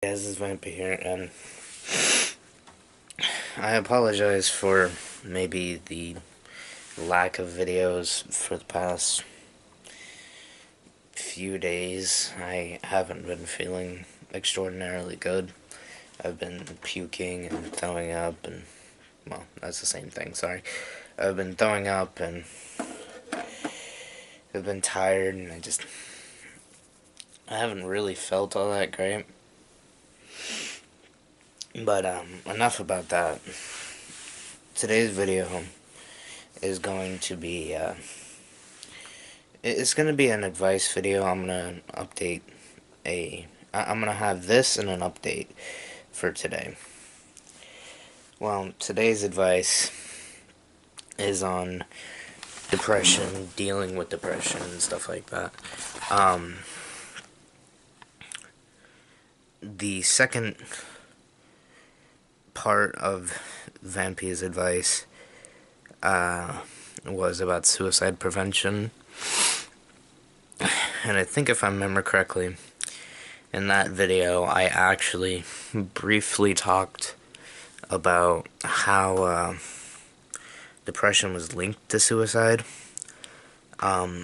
Guys, this is Vampy here, and I apologize for maybe the lack of videos for the past few days. I haven't been feeling extraordinarily good. I've been puking and throwing up, and, well, that's the same thing, sorry. I've been throwing up, and I've been tired, and I haven't really felt all that great. But, enough about that. Today's video is going to be, it's going to be an advice video. I'm going to I'm going to have this and an update for today. Well, today's advice is on depression, dealing with depression and stuff like that. The second part of Vampy's advice was about suicide prevention, and I think if I remember correctly, in that video I actually briefly talked about how depression was linked to suicide. Now,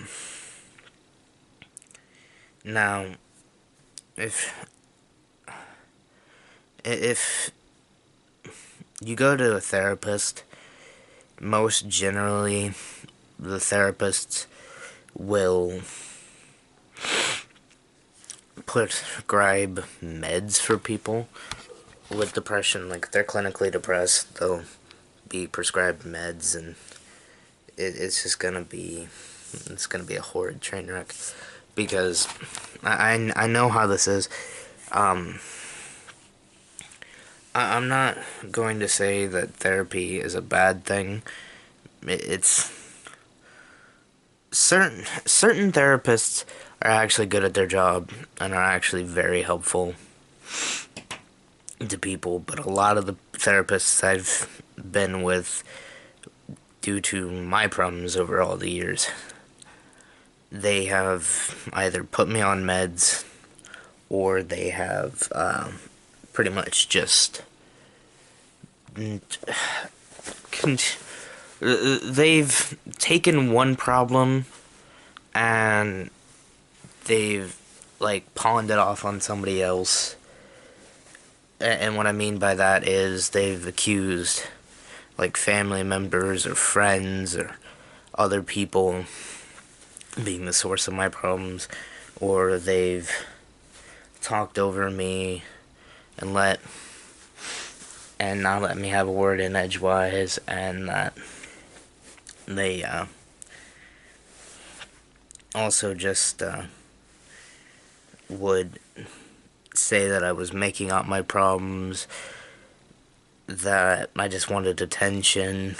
if you go to a therapist, most generally the therapist will prescribe meds for people with depression. Like, if they're clinically depressed, they'll be prescribed meds, and it's gonna be a horrid train wreck, because I know how this is. I'm not going to say that therapy is a bad thing. It's certain therapists are actually good at their job and are actually very helpful to people, but a lot of the therapists I've been with, due to my problems over all the years, they have either put me on meds, or they have pretty much just they've taken one problem and they've, like, pawned it off on somebody else. And what I mean by that is they've accused, like, family members or friends or other people being the source of my problems, or they've talked over me and not let me have a word in edgewise, and that they also just would say that I was making up my problems, that I just wanted attention,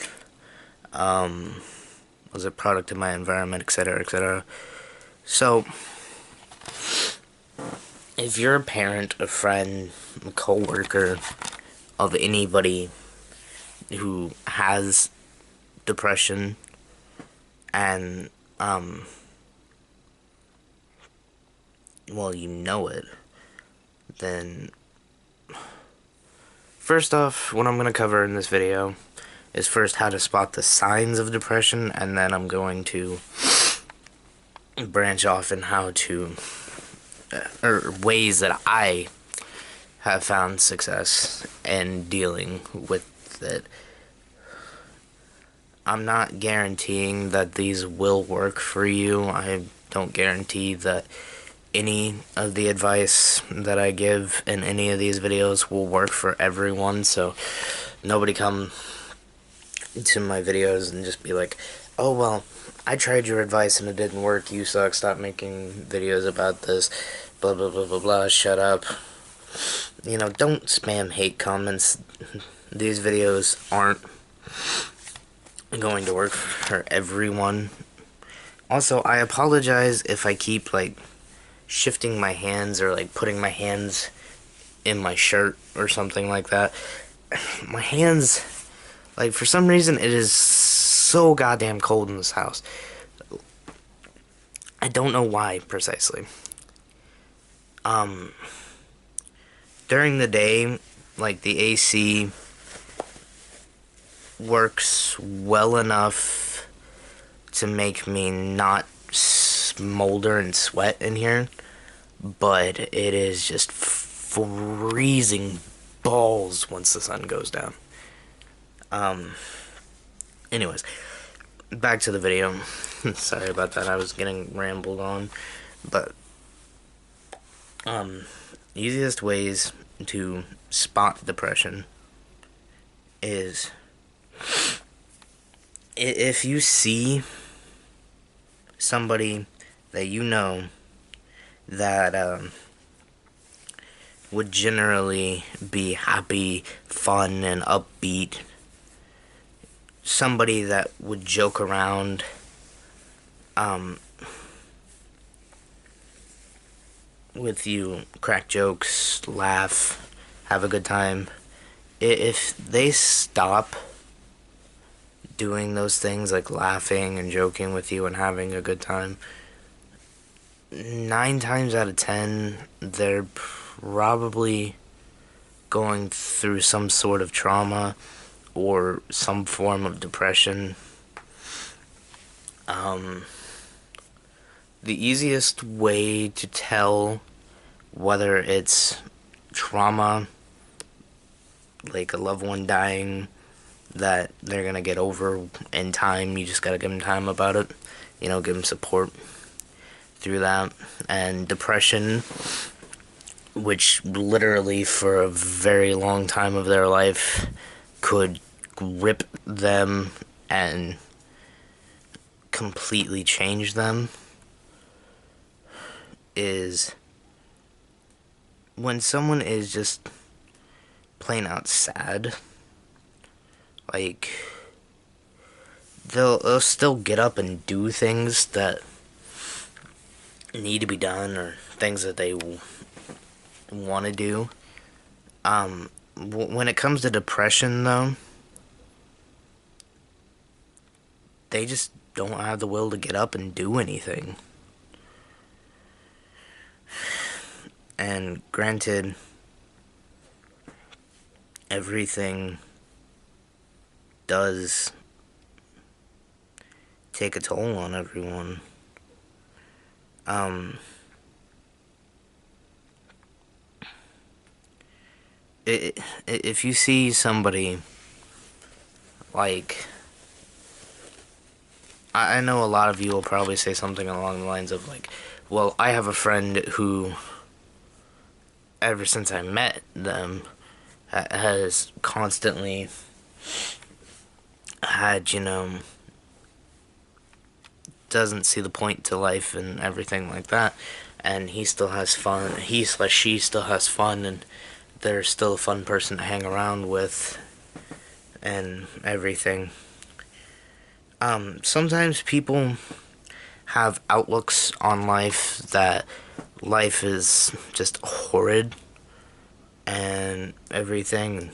was a product of my environment, etc., etc. So, if you're a parent, a friend, a co-worker of anybody who has depression, and, well, you know it, then, first off, what I'm going to cover in this video is first how to spot the signs of depression, and then I'm going to branch off in how to, or ways that I have found success in dealing with it. I'm not guaranteeing that these will work for you. I don't guarantee that any of the advice that I give in any of these videos will work for everyone, so nobody come to my videos and just be like, oh, well, I tried your advice and it didn't work, you suck, stop making videos about this, blah blah blah blah blah, shut up. You know, don't spam hate comments. These videos aren't going to work for everyone. Also, I apologize if I keep, like, shifting my hands, or, like, putting my hands in my shirt or something like that. My hands, like, for some reason, it is so goddamn cold in this house. I don't know why, precisely. during the day, like, the AC works well enough to make me not smolder and sweat in here, but it is just freezing balls once the sun goes down. Anyways, back to the video. Sorry about that, I was getting rambled on. But, easiest ways to spot depression is if you see somebody that you know that would generally be happy, fun, and upbeat, somebody that would joke around, with you, crack jokes, laugh, have a good time. If they stop doing those things, like laughing and joking with you and having a good time, 9 times out of 10, they're probably going through some sort of trauma or some form of depression. The easiest way to tell whether it's trauma, like a loved one dying, that they're gonna get over in time, you just gotta give them time about it, give them support through that. And depression, which literally for a very long time of their life could grip them and completely change them, is when someone is just plain out sad. Like, they'll still get up and do things that need to be done, or things that they want to do. When it comes to depression, though, they just don't have the will to get up and do anything. And granted, everything does take a toll on everyone. If you see somebody, like, I know a lot of you will probably say something along the lines of, like, well, I have a friend who, ever since I met them, has constantly had, doesn't see the point to life and everything like that, and he still has fun, she still has fun, and they're still a fun person to hang around with, and everything. Sometimes people have outlooks on life that life is just horrid and everything.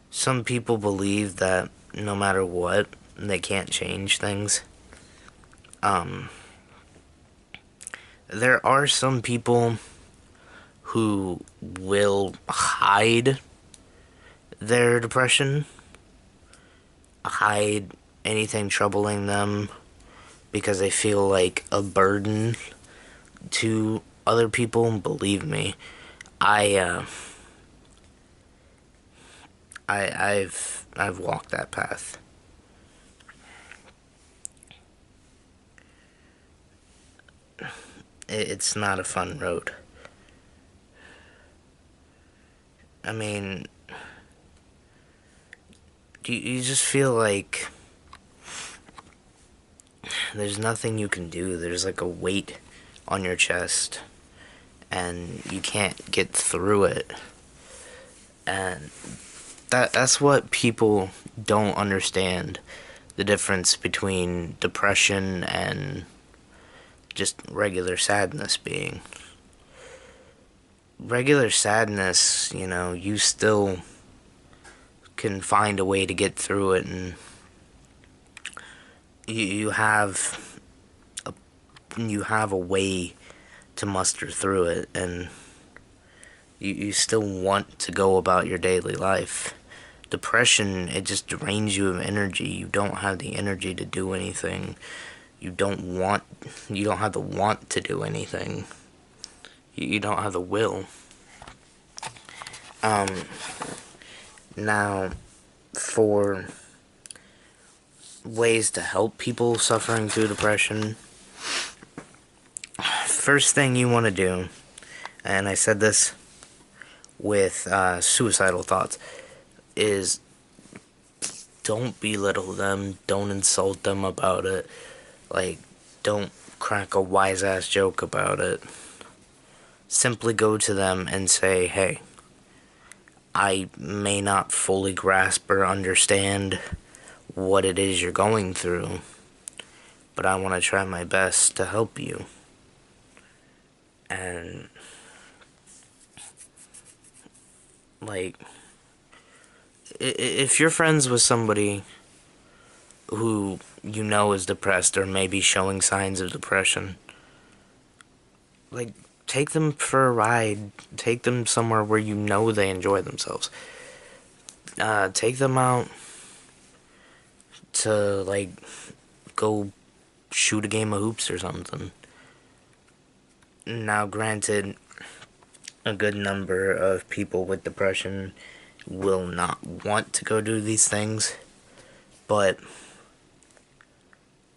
Some people believe that no matter what, they can't change things. There are some people who will hide their depression, hide anything troubling them, because they feel like a burden to other people. Believe me, I've walked that path. It's not a fun road. I mean, you just feel like there's nothing you can do. There's like a weight on your chest, and you can't get through it. And that's what people don't understand, the difference between depression and just regular sadness being. Regular sadness, you still can find a way to get through it, and you have a way to muster through it, and You still want to go about your daily life. Depression, it just drains you of energy. You don't have the energy to do anything. You don't want, you don't have the want to do anything. You don't have the will. Now, for ways to help people suffering through depression, first thing you want to do, and I said this with suicidal thoughts, is don't belittle them, don't insult them about it, like, don't crack a wise-ass joke about it. Simply go to them and say, hey, I may not fully grasp or understand what it is you're going through, but I want to try my best to help you. And, like, if you're friends with somebody who you know is depressed or maybe showing signs of depression, like, take them for a ride. Take them somewhere where you know they enjoy themselves. Take them out to, like, go shoot a game of hoops or something. Now, granted, a good number of people with depression will not want to go do these things, but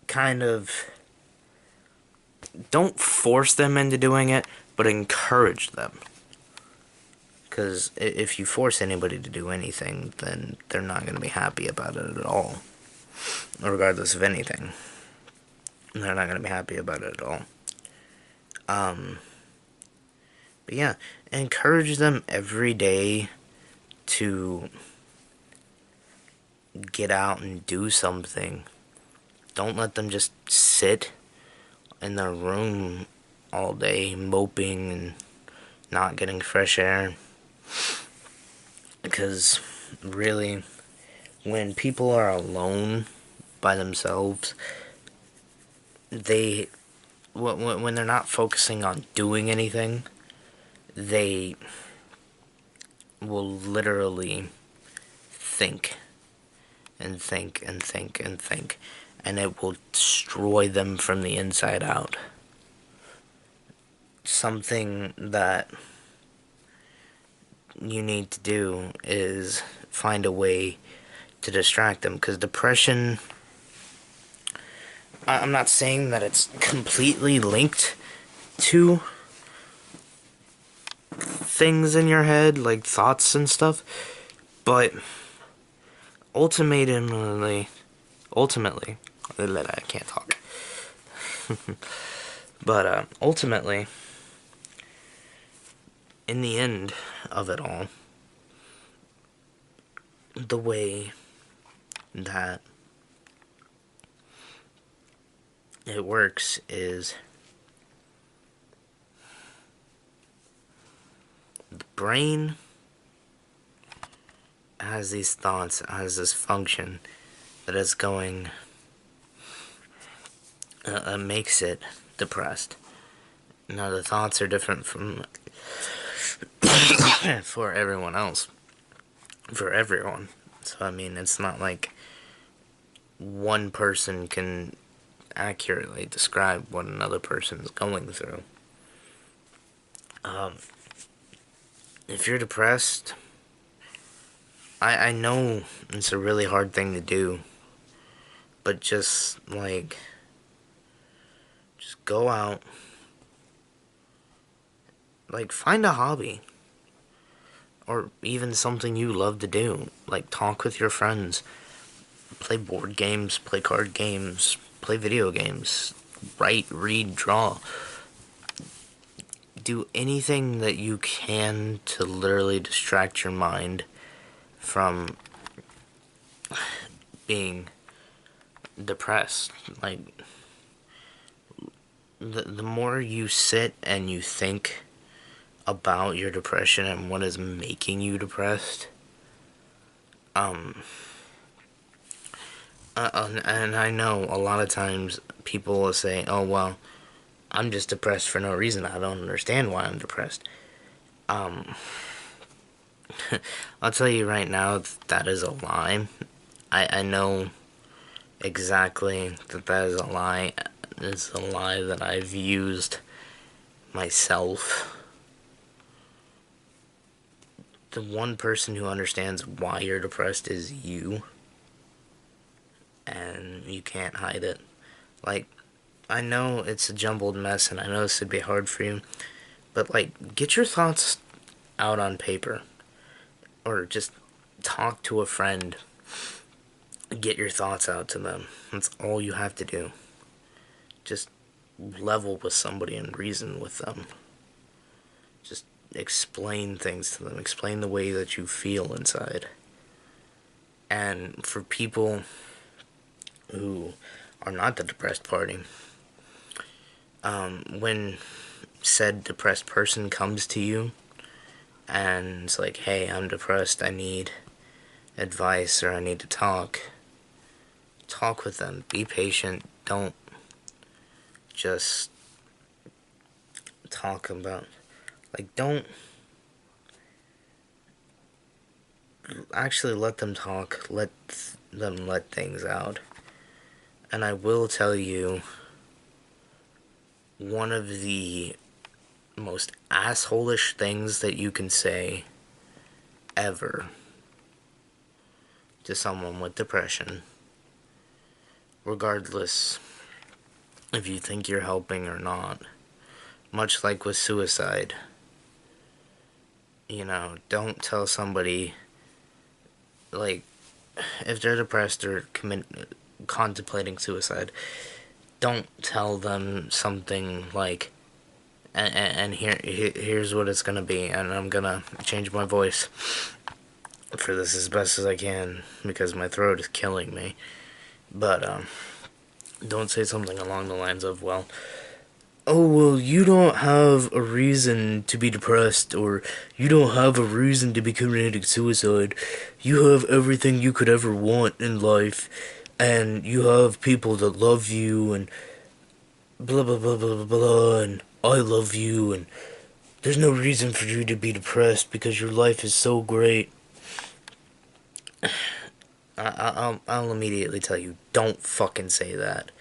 kind of don't force them into doing it, but encourage them. Because if you force anybody to do anything, then they're not going to be happy about it at all. Regardless of anything. They're not going to be happy about it at all. But yeah, encourage them every day to get out and do something. Don't let them just sit in their room all day moping and not getting fresh air. Because really, when people are alone by themselves, when they're not focusing on doing anything, they will literally think and think and think and think, and it will destroy them from the inside out. Something that you need to do is find a way to distract them, because depression, I'm not saying that it's completely linked to things in your head, like thoughts and stuff, but ultimately, I can't talk, but ultimately, in the end of it all, the way that it works is the brain has these thoughts, has this function that is going, makes it depressed. Now, the thoughts are different from for everyone else, for everyone. So, I mean, it's not like one person can accurately describe what another person is going through. If you're depressed, I know it's a really hard thing to do, but just go out, like, find a hobby, or even something you love to do, like talk with your friends, play board games, play card games, play video games, write, read, draw. Do anything that you can to literally distract your mind from being depressed. Like, the more you sit and you think about your depression and what is making you depressed, and I know a lot of times people will say, oh, well, I'm just depressed for no reason. I don't understand why I'm depressed. Um, I'll tell you right now, that is a lie. I know exactly that is a lie. It's a lie that I've used myself. The one person who understands why you're depressed is you, and you can't hide it. Like, I know it's a jumbled mess, and I know this would be hard for you, but, like, get your thoughts out on paper, or just talk to a friend. Get your thoughts out to them. That's all you have to do. Just level with somebody and reason with them. Just explain things to them. Explain the way that you feel inside. And for people who are not the depressed party, when said depressed person comes to you and it's like, hey, I'm depressed, I need advice, or I need to talk with them. Be patient. Don't just talk about, like, don't actually let them talk. Let them let things out. And I will tell you, one of the most assholish things that you can say ever to someone with depression, regardless if you think you're helping or not, much like with suicide, don't tell somebody, like, if they're depressed or contemplating suicide, don't tell them something like, and here's what it's gonna be, and I'm gonna change my voice for this as best as I can because my throat is killing me. But don't say something along the lines of, well, oh, well, you don't have a reason to be depressed, or you don't have a reason to be committing suicide. You have everything you could ever want in life, and you have people that love you, and blah blah blah blah blah blah, and I love you, and there's no reason for you to be depressed because your life is so great. I'll immediately tell you, don't fucking say that.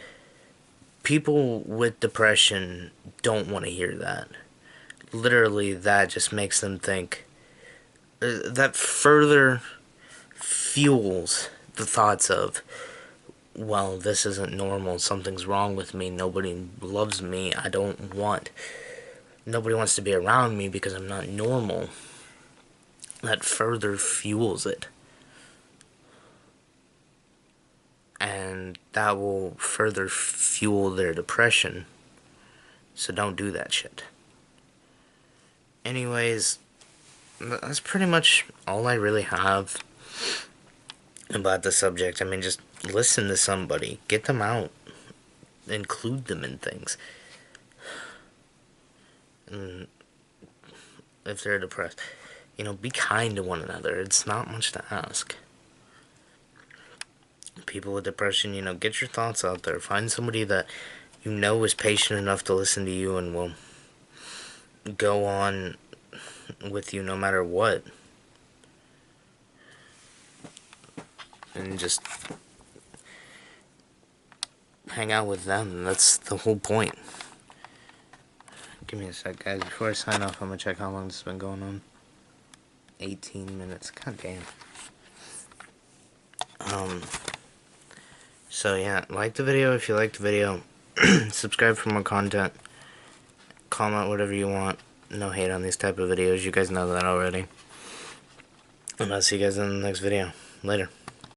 People with depression don't want to hear that. Literally, that just makes them think, that further fuels the thoughts of, well, this isn't normal, something's wrong with me, nobody loves me, nobody wants to be around me because I'm not normal. That further fuels it. And that will further fuel their depression. So don't do that shit. Anyways, that's pretty much all I really have about the subject. I mean, just listen to somebody. Get them out. Include them in things. And if they're depressed, be kind to one another. It's not much to ask. People with depression, get your thoughts out there. Find somebody that is patient enough to listen to you and will go on with you no matter what. And just hang out with them. That's the whole point. Give me a sec, guys. Before I sign off, I'm gonna check how long this has been going on. 18 minutes. God damn. So yeah, like the video if you liked the video. Subscribe for more content. Comment whatever you want. No hate on these type of videos. You guys know that already. And I'll see you guys in the next video. Later.